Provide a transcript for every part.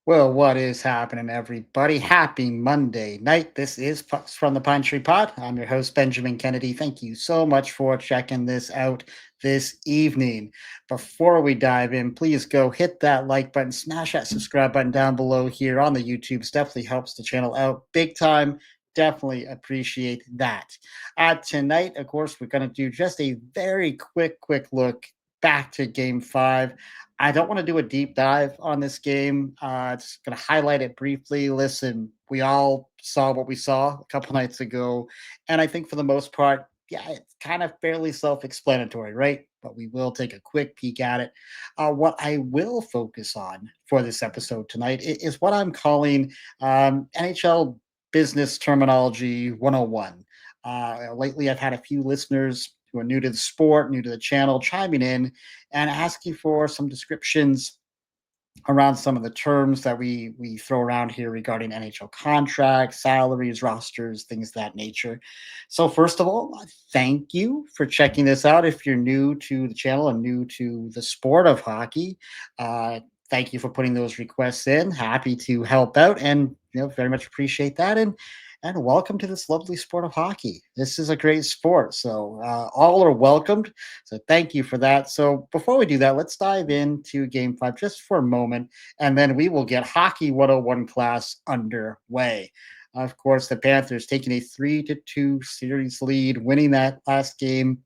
Well, what is happening, everybody? Happy Monday night. This is Pucks from the Pine Tree Pod. I'm your host, Benjamin Kennedy. Thank you so much for checking this out this evening. Before we dive in, please go hit that like button, smash that subscribe button down below here on the YouTube. Definitely helps the channel out big time. Definitely appreciate that. Tonight, of course, we're going to do just a very quick look back to game 5. I don't want to do a deep dive on this game. Just going to highlight it briefly. Listen, we all saw what we saw a couple nights ago. And I think for the most part, yeah, it's kind of fairly self explanatory, right? But we will take a quick peek at it. What I will focus on for this episode tonight is what I'm calling NHL business terminology 101. Lately, I've had a few listeners who are new to the sport, new to the channel, chiming in and asking for some descriptions around some of the terms that we throw around here regarding NHL contracts, salaries, rosters, things of that nature. So first of all, thank you for checking this out. If you're new to the channel and new to the sport of hockey, uh, thank you for putting those requests in. Happy to help out, and very much appreciate that. And welcome to this lovely sport of hockey. This is a great sport, so all are welcomed. So thank you for that. So before we do that, let's dive into game 5 just for a moment, and then we will get Hockey 101 class underway. Of course, the Panthers taking a 3-2 series lead, winning that last game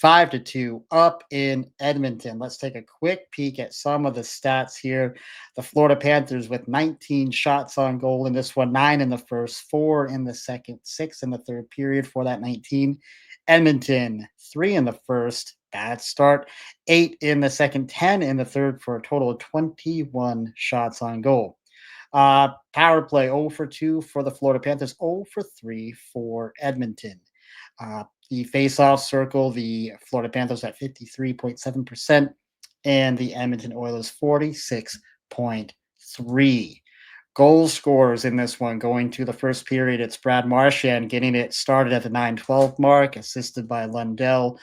5-2 up in Edmonton. Let's take a quick peek at some of the stats here. The Florida Panthers with 19 shots on goal in this one, 9 in the first, 4 in the second, 6 in the third period for that 19. Edmonton, 3 in the first, bad start, 8 in the second, 10 in the third for a total of 21 shots on goal. Power play 0 for 2 for the Florida Panthers, 0 for 3 for Edmonton. The face-off circle, the Florida Panthers at 53.7%, and the Edmonton Oilers 46.3. Goal scorers in this one going to the first period. It's Brad Marchand getting it started at the 9:12 mark, assisted by Lundell.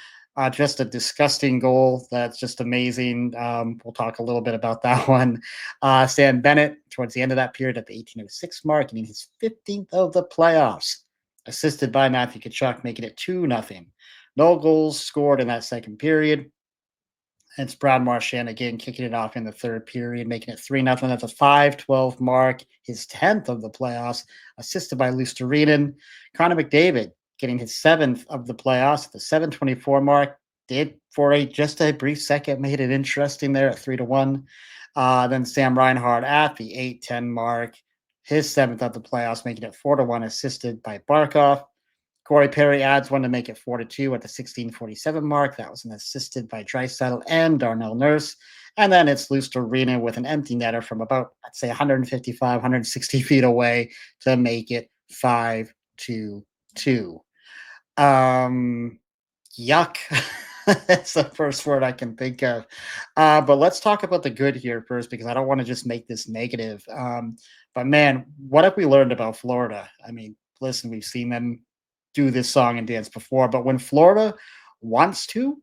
Just a disgusting goal. That's just amazing. We'll talk a little bit about that one. Sam Bennett towards the end of that period at the 18:06 mark, getting his 15th of the playoffs, assisted by Matthew Tkachuk, making it 2-0. No goals scored in that second period. It's Brad Marchand again kicking it off in the third period, making it 3-0 at the 5:12 mark, his 10th of the playoffs, assisted by Lusterinen. Connor McDavid getting his 7th of the playoffs at the 7:24 mark. Did for just a brief second, made it interesting there at 3-1. Then Sam Reinhart at the 8:10 mark, his 7th of the playoffs, making it 4-1, assisted by Barkov. Corey Perry adds one to make it 4-2 at the 16:47 mark. That was an assisted by Draisaitl and Darnell Nurse. And then it's Arena with an empty netter from about, I'd say, 155, 160 feet away to make it 5-2. Um, Yuck. That's the first word I can think of. But let's talk about the good here first, because I don't want to just make this negative. But man, what have we learned about Florida? I mean, listen, we've seen them do this song and dance before, but when Florida wants to,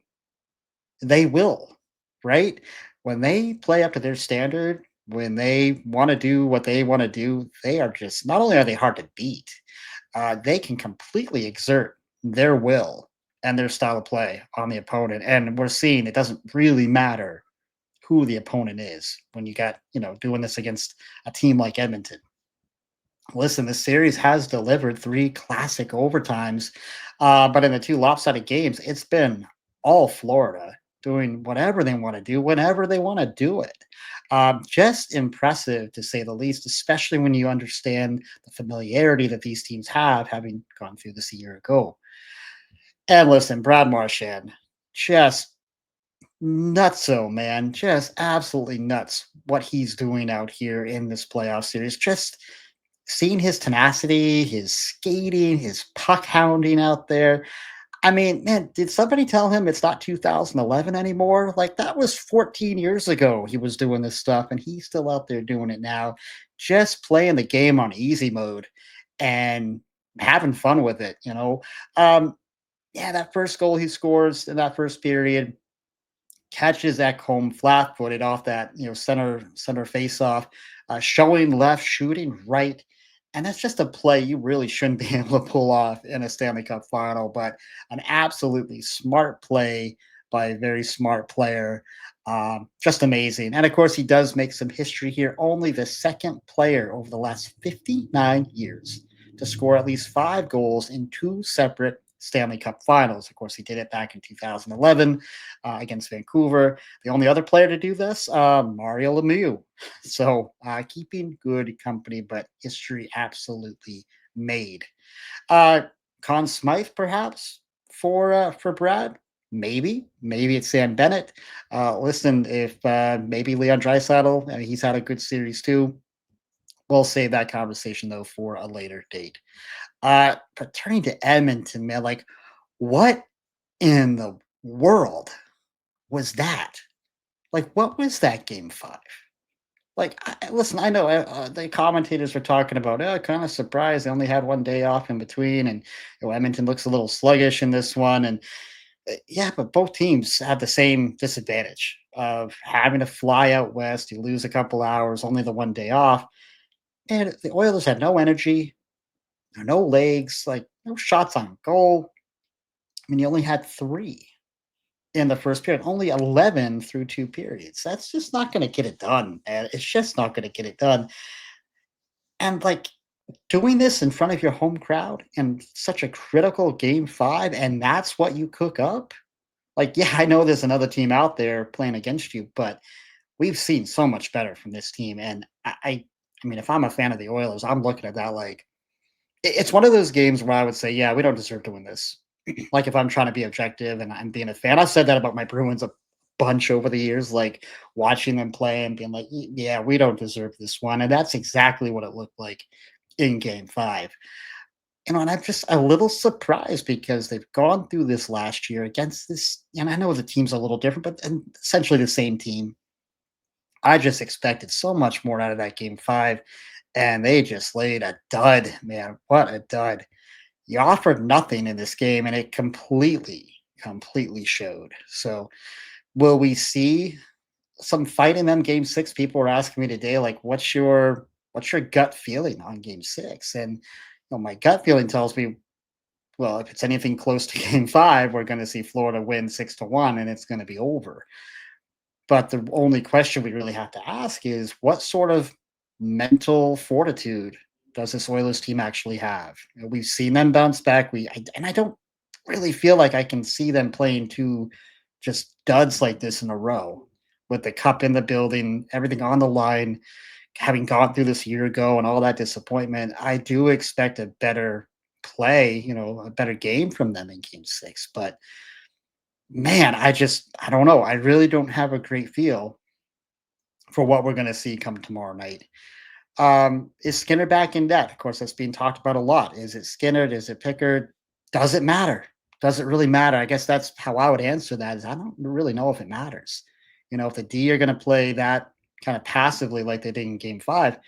they will, right? When they play up to their standard, when they want to do what they want to do, they are just, not only are they hard to beat, they can completely exert their will and their style of play on the opponent. And we're seeing it doesn't really matter who the opponent is when you got, doing this against a team like Edmonton. Listen, this series has delivered 3 classic overtimes, but in the 2 lopsided games, it's been all Florida doing whatever they want to do whenever they want to do it. Just impressive to say the least, especially when you understand the familiarity that these teams have, having gone through this a year ago. And listen, Brad Marchand, just nutso, man. Just absolutely nuts what he's doing out here in this playoff series. Just seeing his tenacity, his skating, his puck hounding out there. I mean, man, did somebody tell him it's not 2011 anymore? Like, that was 14 years ago he was doing this stuff, and he's still out there doing it now, just playing the game on easy mode and having fun with it. Um, yeah, that first goal he scores in that first period, catches that home flat-footed off that center face off. showing left, shooting right. And that's just a play you really shouldn't be able to pull off in a Stanley Cup final, but an absolutely smart play by a very smart player. Just amazing. And of course, he does make some history here. Only the second player over the last 59 years to score at least 5 goals in 2 separate Stanley Cup finals. Of course, he did it back in 2011 against Vancouver. The only other player to do this, Mario Lemieux. So keeping good company, but history absolutely made. Uh, Conn Smythe, perhaps for Brad. Maybe it's Sam Bennett. Listen, if maybe Leon Draisaitl, he's had a good series too. We'll save that conversation though for a later date. But turning to Edmonton, man, like what in the world was that? Like, what was that game five? Like, listen, I know the commentators were talking about, oh, kind of surprised they only had 1 day off in between, and Edmonton looks a little sluggish in this one. And yeah, but both teams have the same disadvantage of having to fly out west. You lose a couple hours, only the 1 day off, and the Oilers had no energy, no legs, like no shots on goal. I mean, you only had three in the first period, only 11 through 2 periods. That's just not going to get it done. And it's just not going to get it done. And like doing this in front of your home crowd in such a critical game five, and that's what you cook up. Like, yeah, I know there's another team out there playing against you, but we've seen so much better from this team. And I mean, if I'm a fan of the Oilers, I'm looking at that like it's one of those games where I would say, yeah, we don't deserve to win this. Like if I'm trying to be objective and I'm being a fan, I've said that about my Bruins a bunch over the years, like watching them play and being like, Yeah, we don't deserve this one." And that's exactly what it looked like in game five. And I'm just a little surprised because they've gone through this last year against this, and I know the team's a little different, but essentially the same team. I just expected so much more out of that game five, and they just laid a dud, man. What a dud. You offered nothing in this game, and it completely showed. So, will we see some fight in them game six? People were asking me today, like, what's your gut feeling on game six? And my gut feeling tells me, well, if it's anything close to game five, we're going to see Florida win 6-1, and it's going to be over. But the only question we really have to ask is what sort of mental fortitude does this Oilers team actually have? We've seen them bounce back. And I don't really feel like I can see them playing two just duds like this in a row with the cup in the building, everything on the line, having gone through this a year ago and all that disappointment. I do expect a better play, a better game from them in game six. But man, I don't know. I really don't have a great feel for what we're going to see come tomorrow night. Is Skinner back in net? Of course, that's being talked about a lot. Is it Skinner? Is it Pickard? Does it matter? Does it really matter? I guess that's how I would answer that. Is I don't really know if it matters. If the D are going to play that kind of passively like they did in Game Five,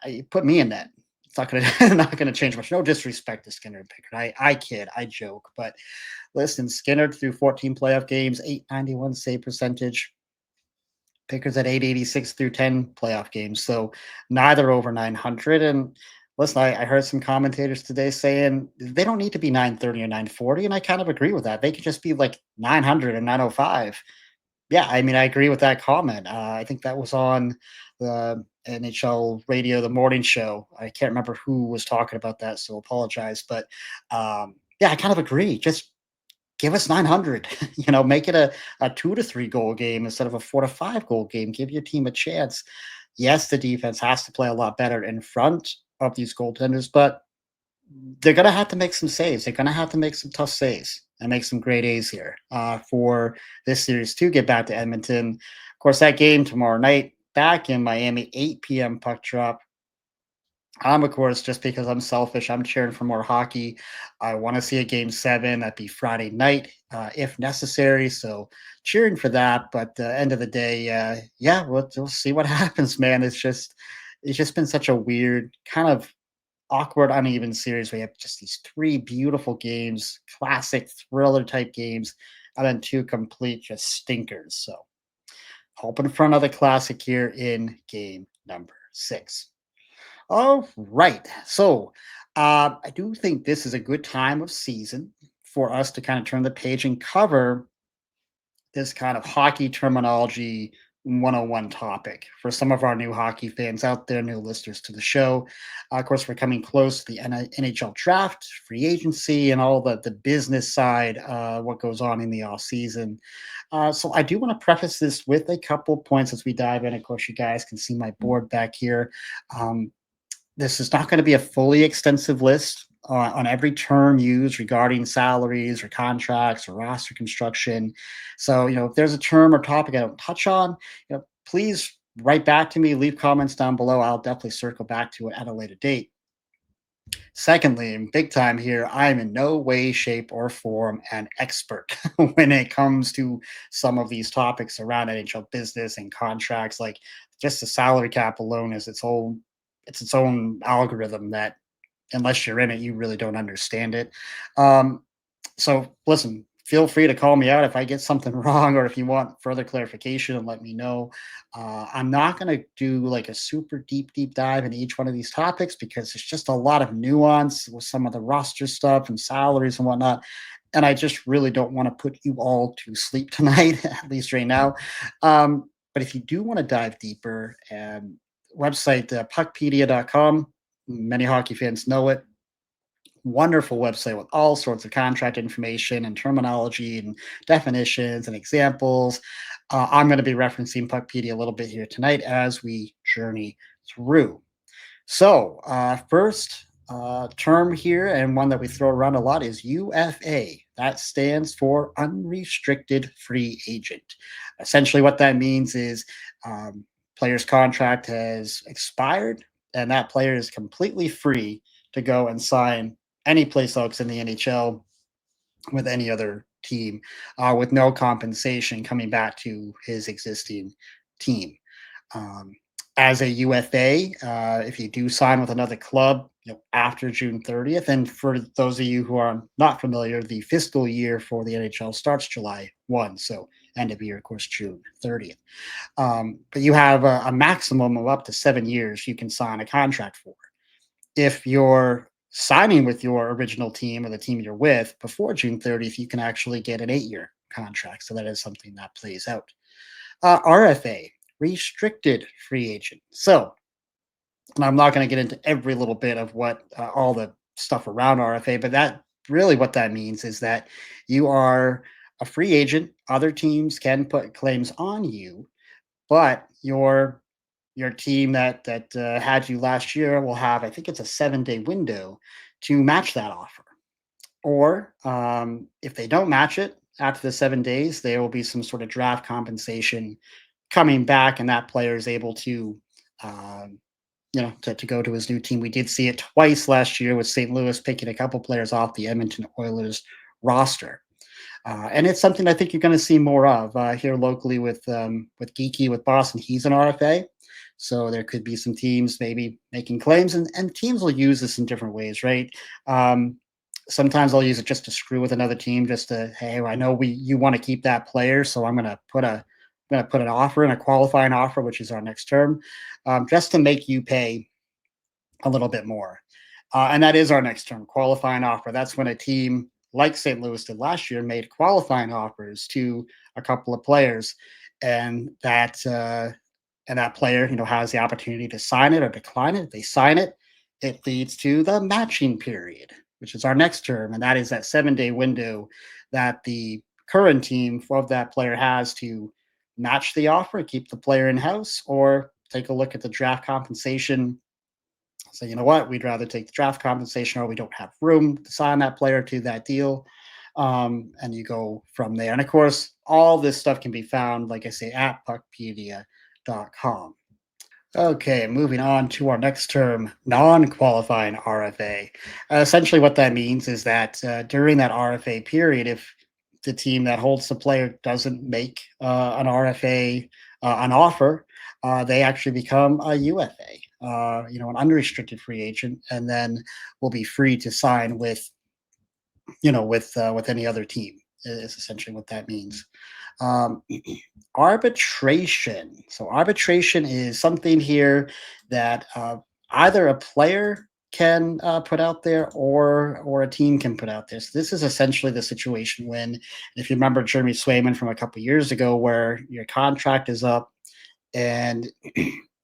you put me in net. It's not going to not going to change much. No disrespect to Skinner and Pickard. I kid, I joke, but listen, Skinner through 14 playoff games, 891 save percentage. Pickers at 886 through 10 playoff games. So neither over 900. And listen, I heard some commentators today saying they don't need to be 930 or 940. And I kind of agree with that. They could just be like 900 or 905. Yeah, I mean, I agree with that comment. I think that was on the NHL radio, the morning show. I can't remember who was talking about that, so apologize. But yeah, I kind of agree. Just give us 900. Make it a 2 to 3 goal game instead of a 4 to 5 goal game. Give your team a chance. Yes, the defense has to play a lot better in front of these goaltenders, but they're going to have to make some saves. They're going to have to make some tough saves and make some great A's here for this series to get back to Edmonton. Of course, that game tomorrow night back in Miami, 8 p.m. puck drop. Of course, just because I'm selfish, I'm cheering for more hockey. I want to see a game seven. That'd be Friday night, if necessary. So cheering for that. But end of the day, yeah, we'll see what happens, man. It's just been such a weird, kind of awkward, uneven series. We have just these three beautiful games, classic thriller type games, and then two complete just stinkers. So hoping for another classic here in game number 6. All right. So I do think this is a good time of season for us to kind of turn the page and cover this kind of hockey terminology 101 topic for some of our new hockey fans out there, new listeners to the show. Of course, we're coming close to the NHL draft, free agency, and all the business side, what goes on in the off season. So I do want to preface this with a couple points as we dive in. Of course, you guys can see my board back here. Um, this is not going to be a fully extensive list on every term used regarding salaries or contracts or roster construction. So, if there's a term or topic I don't touch on, please write back to me, leave comments down below. I'll definitely circle back to it at a later date. Secondly, and big time here, I am in no way, shape, or form an expert when it comes to some of these topics around NHL business and contracts. Like just the salary cap alone is its own algorithm that unless you're in it, you really don't understand it. Um, so listen, feel free to call me out if I get something wrong or if you want further clarification and let me know. I'm not going to do like a super deep dive into each one of these topics because there's just a lot of nuance with some of the roster stuff and salaries and whatnot. And I just really don't want to put you all to sleep tonight, at least right now. But if you do want to dive deeper, website puckpedia.com, many hockey fans know it, wonderful website with all sorts of contract information and terminology and definitions and examples. I'm going to be referencing Puckpedia a little bit here tonight as we journey through. So, first term here, and one that we throw around a lot, is UFA. That stands for unrestricted free agent. Essentially, what that means is player's contract has expired, and that player is completely free to go and sign any place else in the NHL with any other team, with no compensation coming back to his existing team. Um, as a UFA, if you do sign with another club, after June 30th, and for those of you who are not familiar, the fiscal year for the NHL starts July 1, so end of year, of course, June 30th. But you have a maximum of up to 7 years you can sign a contract for. If you're signing with your original team or the team you're with before June 30th, you can actually get an 8-year contract. So that is something that plays out. RFA, restricted free agent. So, and I'm not going to get into every little bit of what all the stuff around RFA, but that really what that means is that you are a free agent. Other teams can put claims on you, but your team that had you last year will have, I think it's a 7-day window to match that offer. Or if they don't match it after the 7 days, there will be some sort of draft compensation coming back, and that player is able to, um, to go to his new team. We did see it twice last year with St. Louis picking a couple players off the Edmonton Oilers roster. And it's something I think you're going to see more of here locally with Geeky with Boston. He's an RFA, so there could be some teams maybe making claims, and teams will use this in different ways, right? Um, Sometimes I'll use it just to screw with another team, just to hey, I know you want to keep that player, so I'm going to put an offer in, a qualifying offer, which is our next term, just to make you pay a little bit more. And that is our next term, qualifying offer. That's when a team like St. Louis did last year made qualifying offers to a couple of players, and that player, has the opportunity to sign it or decline it. If they sign it, it leads to the matching period, which is our next term, and that is that 7-day window that the current team of that player has to match the offer, keep the player in house, or take a look at the draft compensation. So you know what? We'd rather take the draft compensation, or we don't have room to sign that player to that deal. And you go from there. And of course, all this stuff can be found, like I say, at puckpedia.com. Okay, moving on to our next term, non-qualifying RFA. Essentially, what that means is that during that RFA period, if the team that holds the player doesn't make an RFA, an offer, they actually become a UFA, an unrestricted free agent, and then will be free to sign with any other team. Is essentially what that means. Um, arbitration. So arbitration is something here that either a player can put out there or a team can put out there. So this is essentially the situation when, if you remember Jeremy Swayman from a couple years ago, where your contract is up and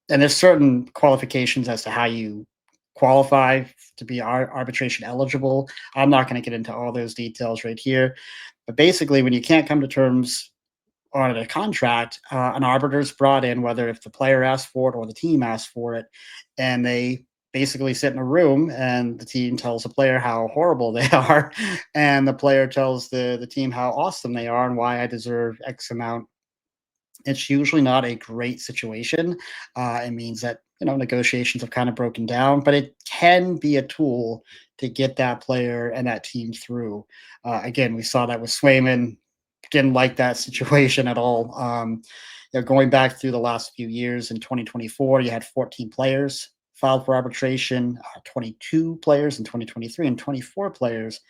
and there's certain qualifications as to how you qualify to be arbitration eligible. I'm not going to get into all those details right here, but basically, when you can't come to terms on a contract, an arbiter is brought in, whether if the player asks for it or the team asks for it, and they basically sit in a room and the team tells the player how horrible they are, and the player tells the team how awesome they are and why I deserve X amount. It's usually not a great situation. It means that negotiations have kind of broken down, but it can be a tool to get that player and that team through. Again, we saw that with Swayman. Didn't like that situation at all. Going back through the last few years in 2024, you had 14 players filed for arbitration, 22 players in 2023, and 24 players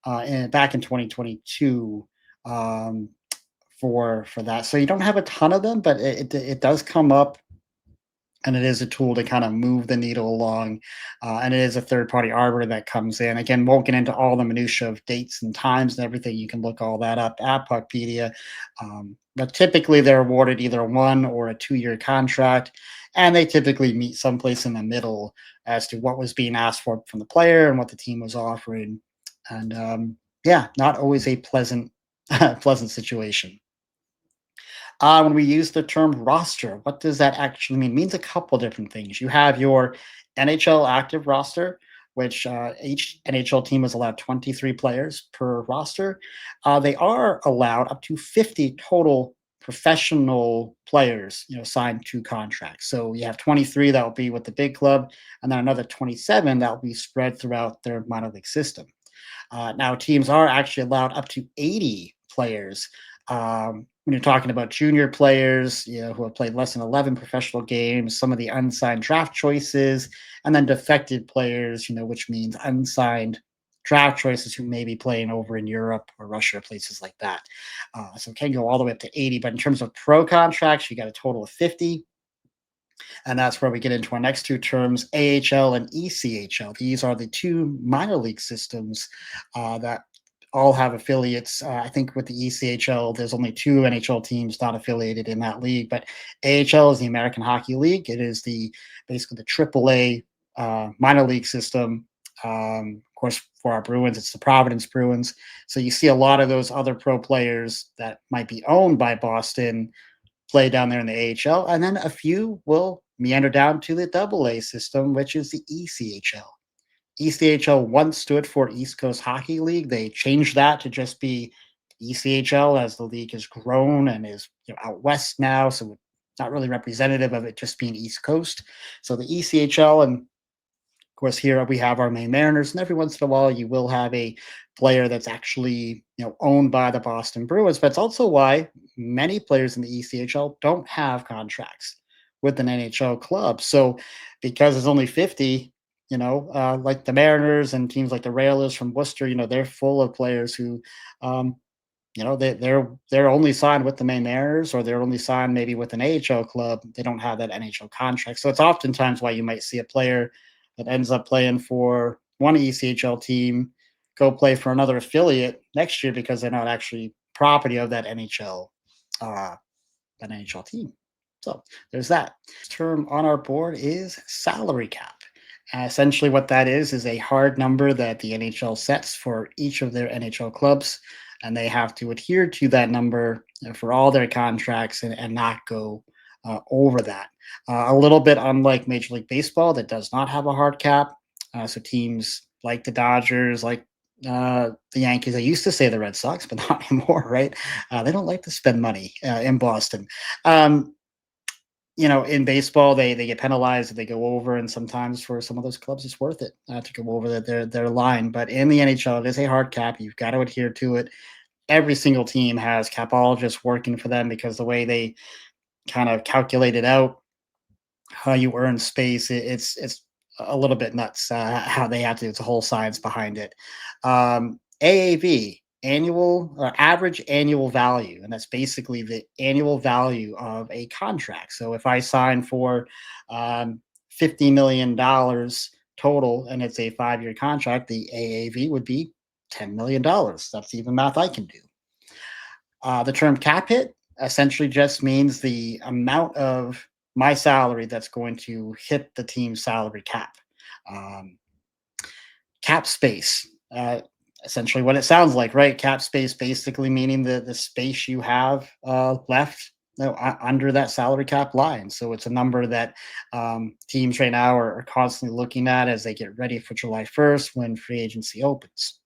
back in 2022. Um, for that. So you don't have a ton of them, but it does come up, and it is a tool to kind of move the needle along. And it is a third party arbiter that comes in. Again, won't get into all the minutia of dates and times and everything. You can look all that up at Puckpedia. But typically, they're awarded either a 1 or a 2 year contract, and they typically meet someplace in the middle as to what was being asked for from the player and what the team was offering. And yeah, not always a pleasant pleasant situation. When we use the term roster, what does that actually mean? It means a couple different things. You have your NHL active roster, which each NHL team is allowed 23 players per roster. They are allowed up to 50 total professional players, signed to contracts. So you have 23 that will be with the big club, and then another 27 that will be spread throughout their minor league system. Now, teams are actually allowed up to 80 players. When you're talking about junior players, who have played less than 11 professional games, some of the unsigned draft choices, and then defected players, which means unsigned draft choices who may be playing over in Europe or Russia, places like that. So it can go all the way up to 80. But in terms of pro contracts, you got a total of 50. And that's where we get into our next two terms, AHL and ECHL. These are the two minor league systems that all have affiliates. I think with the ECHL, there's only two NHL teams not affiliated in that league, but AHL is the American Hockey League. It is the basically the AAA minor league system. Of course, for our Bruins, it's the Providence Bruins. So you see a lot of those other pro players that might be owned by Boston play down there in the AHL, and then a few will meander down to the AA system, which is the ECHL. ECHL once stood for East Coast Hockey League. They changed that to just be ECHL as the league has grown and is out west now, so not really representative of it just being East Coast. So the ECHL, and of course, here we have our Maine Mariners, and every once in a while you will have a player that's actually owned by the Boston Bruins. But it's also why many players in the ECHL don't have contracts with an NHL club. So because it's only 50, like the Mariners and teams like the Railers from Worcester, they're full of players who they're only signed with the Maine Mariners, or they're only signed maybe with an AHL club. They don't have that NHL contract. So it's oftentimes why you might see a player that ends up playing for one ECHL team go play for another affiliate next year because they're not actually property of uh, that NHL team. So there's that. Term on our board is salary cap. Essentially, what that is a hard number that the NHL sets for each of their NHL clubs, and they have to adhere to that number for all their contracts and not go over that. A little bit unlike Major League Baseball, that does not have a hard cap. So teams like the Dodgers, like the Yankees, I used to say the Red Sox, but not anymore, right? They don't like to spend money in Boston. Um, in baseball, they get penalized if they go over, and sometimes for some of those clubs, it's worth it to go over their line. But in the NHL, it is a hard cap. You've got to adhere to it. Every single team has capologists working for them because the way they kind of calculate it out, how you earn space, it's a little bit nuts how they have to. It's a whole science behind it. AAV annual or average annual value, and that's basically the annual value of a contract. So if I sign for $50 million total and it's a 5-year contract, the AAV would be $10 million. That's even math I can do. The term cap hit essentially just means the amount of my salary that's going to hit the team's salary cap. Um, Cap space, essentially what it sounds like, right? Cap space basically meaning the space you have left, under that salary cap line. So it's a number that teams right now are constantly looking at as they get ready for July 1st when free agency opens.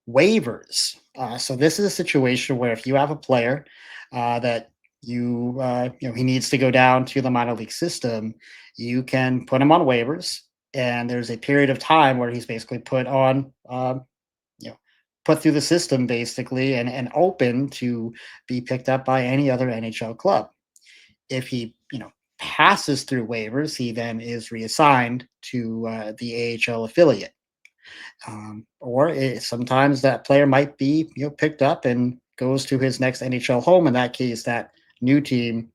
Waivers. So this is a situation where if you have a player that he needs to go down to the minor league system, you can put him on waivers, and there's a period of time where he's basically put on, you know, put through the system basically, and open to be picked up by any other NHL club. If he, passes through waivers, he then is reassigned to the AHL affiliate. Sometimes that player might be picked up and goes to his next NHL home. In that case, that new team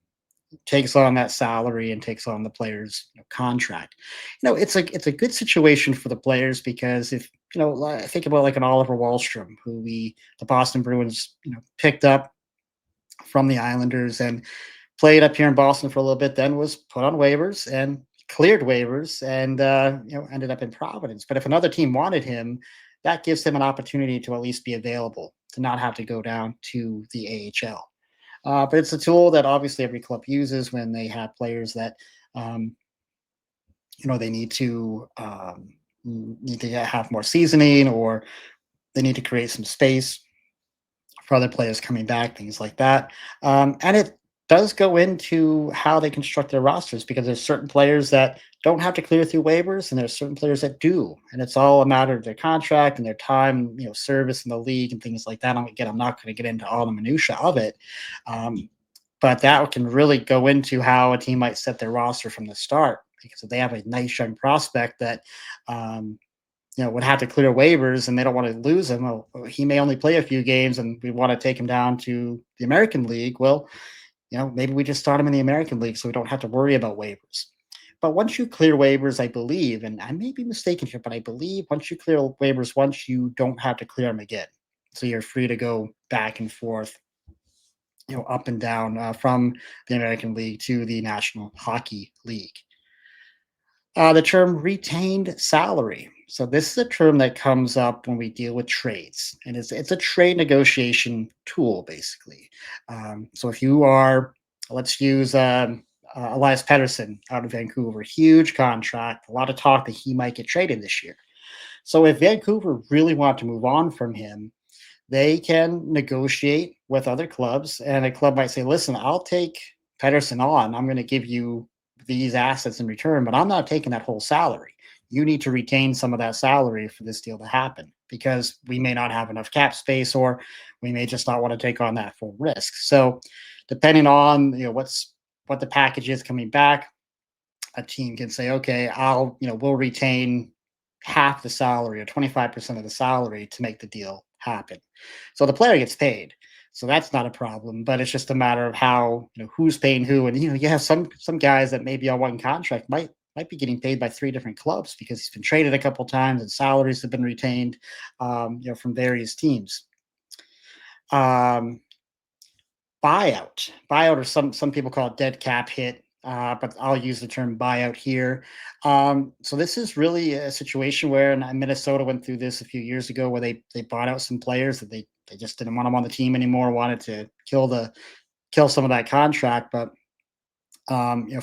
takes on that salary and takes on the player's contract. It's a good situation for the players because if think about like an Oliver Wallstrom, who the Boston Bruins picked up from the Islanders and played up here in Boston for a little bit, then was put on waivers and cleared waivers and ended up in Providence. But if another team wanted him, that gives him an opportunity to at least be available, to not have to go down to the AHL. But it's a tool that obviously every club uses when they have players that um, they need to have more seasoning, or they need to create some space for other players coming back, things like that. And it does go into how they construct their rosters, because there's certain players that don't have to clear through waivers, and there's certain players that do. And it's all a matter of their contract and their time, service in the league and things like that. I'm not going to get into all the minutia of it. Um, but that can really go into how a team might set their roster from the start, because if they have a nice young prospect that um, would have to clear waivers and they don't want to lose him. Oh, he may only play a few games and we want to take him down to the American League. Well, maybe we just start him in the American League so we don't have to worry about waivers. But once you clear waivers, I believe, and I may be mistaken here, but I believe once you clear waivers once, you don't have to clear them again. So you're free to go back and forth, up and down from the American League to the National Hockey League. The term retained salary. So this is a term that comes up when we deal with trades, and it's a trade negotiation tool basically. So if you are, let's use Elias Pettersson out of Vancouver, huge contract, a lot of talk that he might get traded this year. So if Vancouver really want to move on from him, they can negotiate with other clubs, and a club might say, "Listen, I'll take Pedersen on. I'm going to give you these assets in return, but I'm not taking that whole salary. You need to retain some of that salary for this deal to happen, because we may not have enough cap space, or we may just not want to take on that full risk." So, depending on what the package is coming back, a team can say, "Okay, we'll retain half the salary or 25% of the salary to make the deal happen." So the player gets paid. So that's not a problem, but it's just a matter of how, who's paying who. And you have some guys that maybe on one contract might be getting paid by three different clubs because he's been traded a couple times and salaries have been retained, from various teams. Um, buyout, or some people call it dead cap hit, but I'll use the term buyout here. So this is really a situation where, and Minnesota went through this a few years ago, where they bought out some players that they just didn't want them on the team anymore, wanted to kill some of that contract. But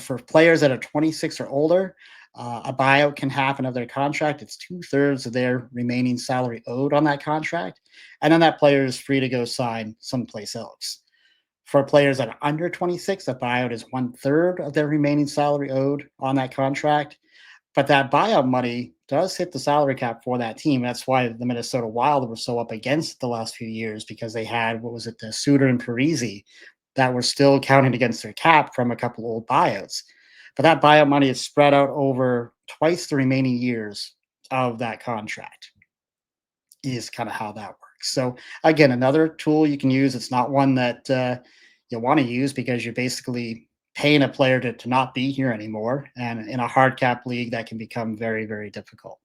for players that are 26 or older, a buyout can happen of their contract. It's 2/3 of their remaining salary owed on that contract, and then that player is free to go sign someplace else. For players that are under 26, the buyout is 1/3 of their remaining salary owed on that contract. But that buyout money does hit the salary cap for that team. That's why the Minnesota Wild were so up against the last few years, because they had, what was it, the Suter and Parisi, that were still counting against their cap from a couple old buyouts. But that buyout money is spread out over twice the remaining years of that contract. is kind of how that works. So again, another tool you can use. It's not one that you want to use because you're basically paying a player to not be here anymore. And in a hard cap league, that can become very, very difficult.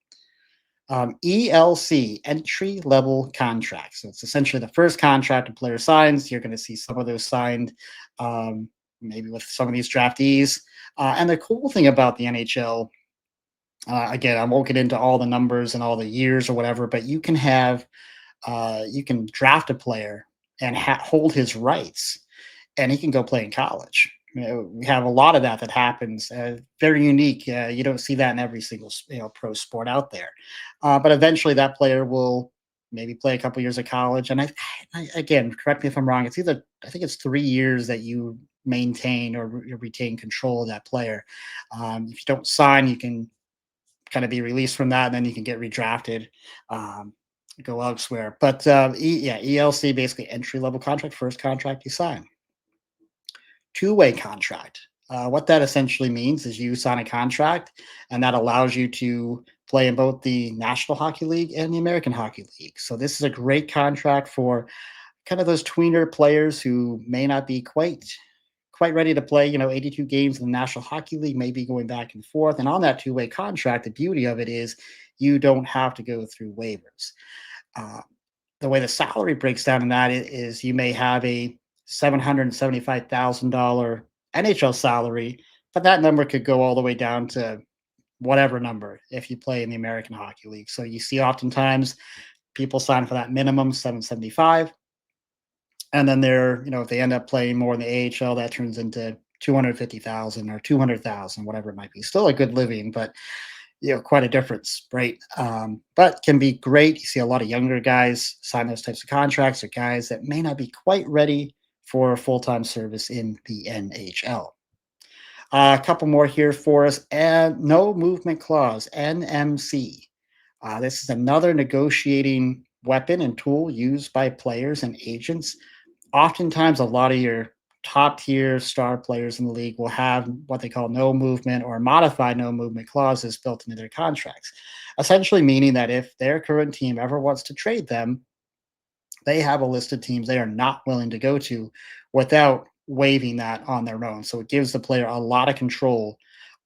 ELC, entry level contract. So it's essentially the first contract a player signs. You're going to see some of those signed, um, maybe with some of these draftees. And the cool thing about the NHL, again, I won't get into all the numbers and all the years or whatever, but you can draft a player and hold his rights, and he can go play in college. We have a lot of that happens. Very unique. You don't see that in every single pro sport out there. But eventually, that player will maybe play a couple years of college. And again, correct me if I'm wrong. It's either I think it's 3 years that you maintain or retain control of that player. If you don't sign, you can kind of be released from that, and then you can get redrafted, go elsewhere. But yeah, ELC basically entry level contract, first contract you sign. Two-way contract. What that essentially means is you sign a contract, and that allows you to play in both the National Hockey League and the American Hockey League. So this is a great contract for kind of those tweener players who may not be quite ready to play, 82 games in the National Hockey League, maybe going back and forth. And on that two-way contract, the beauty of it is you don't have to go through waivers. Uh, the way the salary breaks down in that is you may have a $775,000 NHL salary, but that number could go all the way down to whatever number if you play in the American Hockey League. So you see oftentimes people sign for that minimum 775, and then if they end up playing more in the AHL, that turns into 250,000 or 200,000, whatever it might be. Still a good living, but quite a difference, right? But can be great. You see a lot of younger guys sign those types of contracts, or guys that may not be quite ready for full time service in the NHL. A couple more here for us, and no movement clause (NMC). This is another negotiating weapon and tool used by players and agents. Oftentimes, a lot of your top tier star players in the league will have what they call no movement or modified no movement clauses built into their contracts, essentially meaning that if their current team ever wants to trade them, they have a list of teams they are not willing to go to without waiving that on their own. So it gives the player a lot of control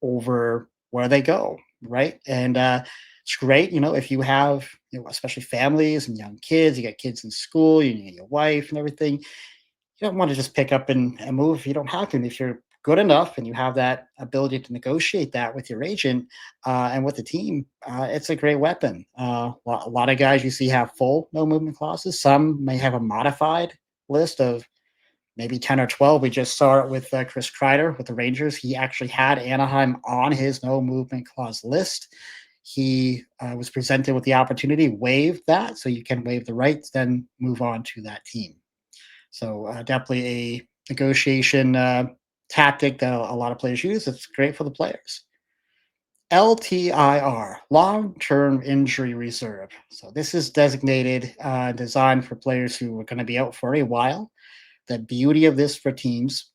over where they go, right? And it's great, if you have, especially families and young kids, you got kids in school, you need your wife and everything. You don't want to just pick up and move if you don't have to. And if you're good enough and you have that ability to negotiate that with your agent and with the team, it's a great weapon. A lot of guys you see have full no movement clauses. Some may have a modified list of maybe 10 or 12. We just saw it with Chris Kreider with the Rangers. He actually had Anaheim on his no movement clause list. He was presented with the opportunity, waived that. So you can waive the rights, then move on to that team. So definitely a negotiation tactic that a lot of players use. It's great for the players. LTIR, long term injury reserve. So this is designated, designed for players who are going to be out for a while. The beauty of this for teams,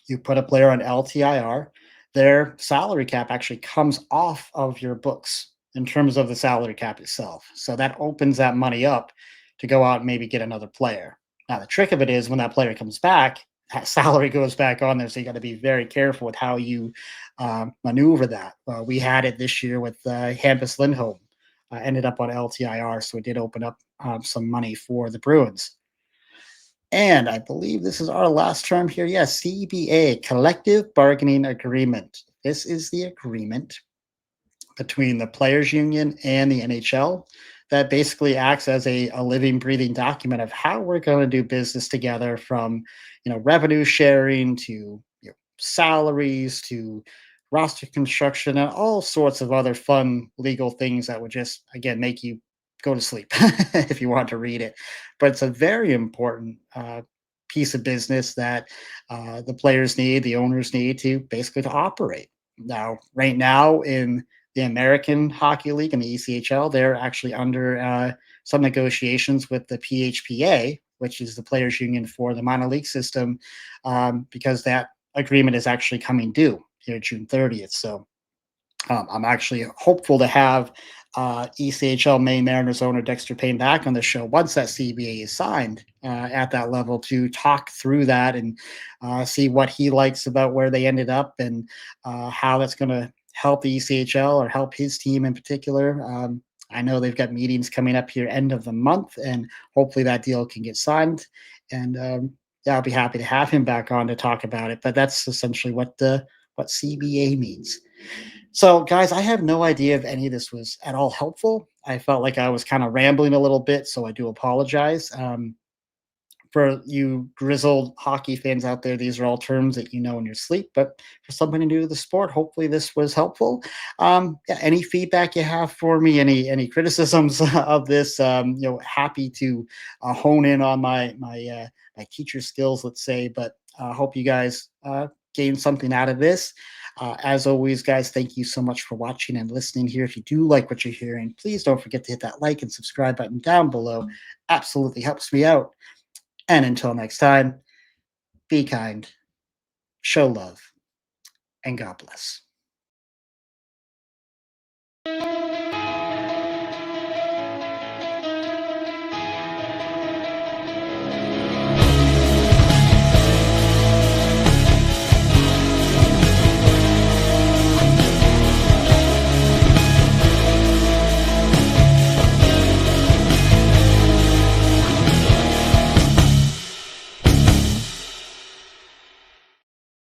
you put a player on LTIR, their salary cap actually comes off of your books in terms of the salary cap itself. So that opens that money up to go out and maybe get another player. Now, the trick of it is when that player comes back, that salary goes back on there. So you got to be very careful with how you maneuver that. We had it this year with Hampus Lindholm, ended up on LTIR. So it did open up some money for the Bruins. And I believe this is our last term here. Yes, CBA, collective bargaining agreement. This is the agreement between the players union and the NHL that basically acts as a living, breathing document of how we're going to do business together, from revenue sharing to salaries to roster construction and all sorts of other fun legal things that would just again make you go to sleep if you want to read it. But it's a very important piece of business that the players need, the owners need to basically to operate. Now, right now in the American Hockey League and the ECHL, they're actually under some negotiations with the PHPA, which is the players' union for the minor league system, because that agreement is actually coming due here June 30th. So I'm actually hopeful to have ECHL Maine Mariners owner Dexter Payne back on the show once that CBA is signed at that level to talk through that and see what he likes about where they ended up and how that's going to help the ECHL or help his team in particular. I know they've got meetings coming up here end of the month, and hopefully that deal can get signed. And yeah, I'll be happy to have him back on to talk about it. But that's essentially what CBA means. So, guys, I have no idea if any of this was at all helpful. I felt like I was kind of rambling a little bit, so I do apologize. For you grizzled hockey fans out there, these are all terms that you know in your sleep. But for somebody new to the sport, hopefully this was helpful. Yeah, any feedback you have for me, any criticisms of this, happy to hone in on my teacher skills, let's say. But I hope you guys gain something out of this. As always, guys, thank you so much for watching and listening here. If you do like what you're hearing, please don't forget to hit that like and subscribe button down below. Absolutely helps me out. And until next time, be kind, show love, and God bless.